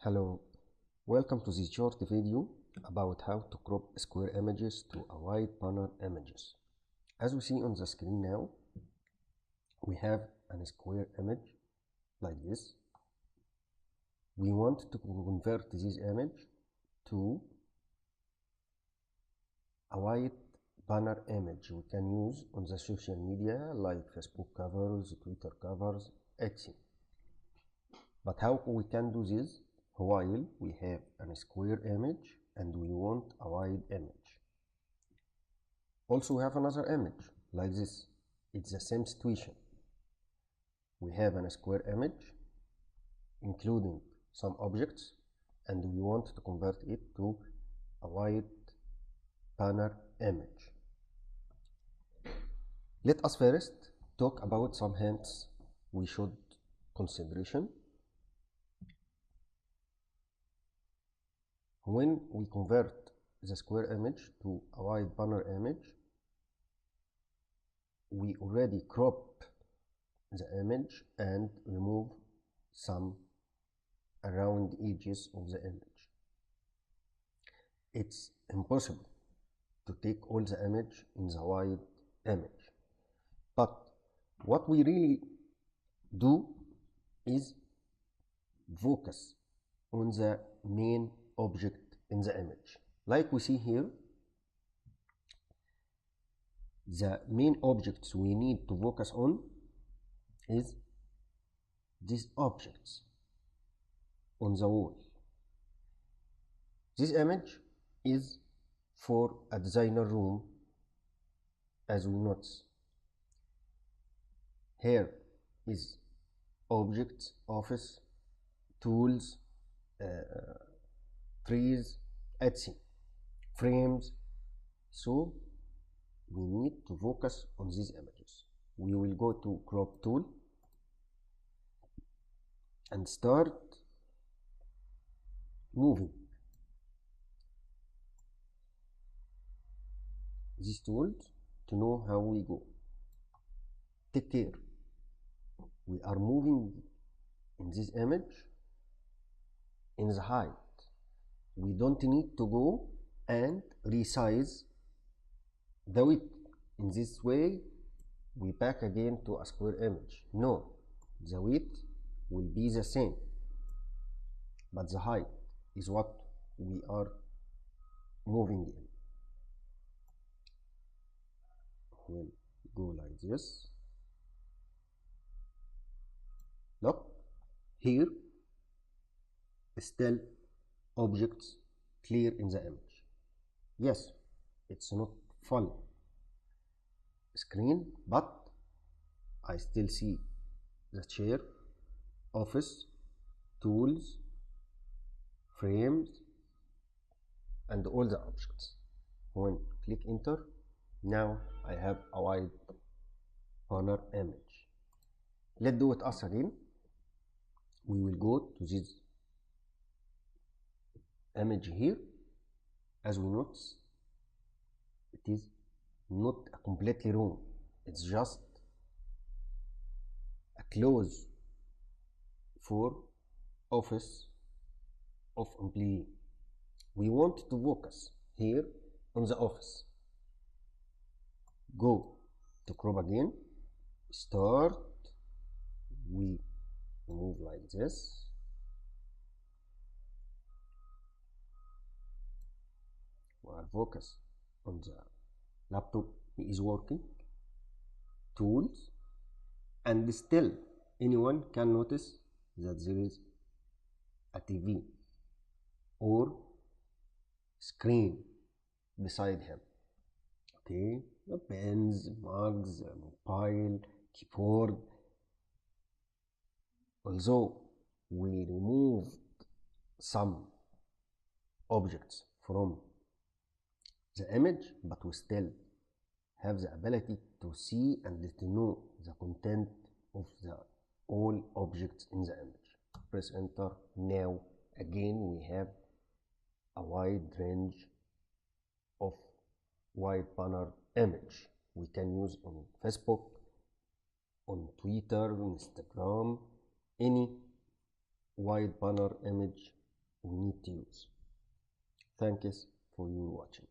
Hello, welcome to this short video about how to crop square images to a wide banner images. As we see on the screen now, we have a square image like this. We want to convert this image to a wide banner image we can use on the social media like Facebook covers, Twitter covers, etc. But how we can do this while we have a square image and we want a wide image? Also, we have another image like this. It's the same situation. We have a square image including some objects and we want to convert it to a wide banner image. Let us first talk about some hints we should consideration. When we convert the square image to a wide banner image, we already crop the image and remove some around edges of the image. It's impossible to take all the image in the wide image. But what we really do is focus on the main object in the image. Like we see here, the main objects we need to focus on is these objects on the wall. This image is for a designer room, as we notice. Here is objects, office, tools, trees, etc. frames. So we need to focus on these images. We will go to crop tool and start moving these tools to know how we go. Take care. We are moving in this image in the height. We don't need to go and resize the width. In this way, we back again to a square image. No, the width will be the same, but the height is what we are moving in. We'll go like this. Look, here still objects clear in the image. Yes, it's not full screen, but I still see the chair, office, tools, frames, and all the objects. When click enter, now I have a wide banner image. Let's do it us again. We will go to this image here. As we notice, it is not a completely room, it's just a close for office of employee. We want to focus here on the office. Go to crop again, start, we move like this. We are focused on the laptop is working, tools, and still anyone can notice that there is a TV or screen beside him. Okay, the pens, mugs, mobile, keyboard. Although we removed some objects from the image, but we still have the ability to see and to know the content of the all objects in the image. Press enter. Now again we have a wide range of wide banner image we can use on Facebook, on Twitter, Instagram, any wide banner image we need to use. Thanks for your watching.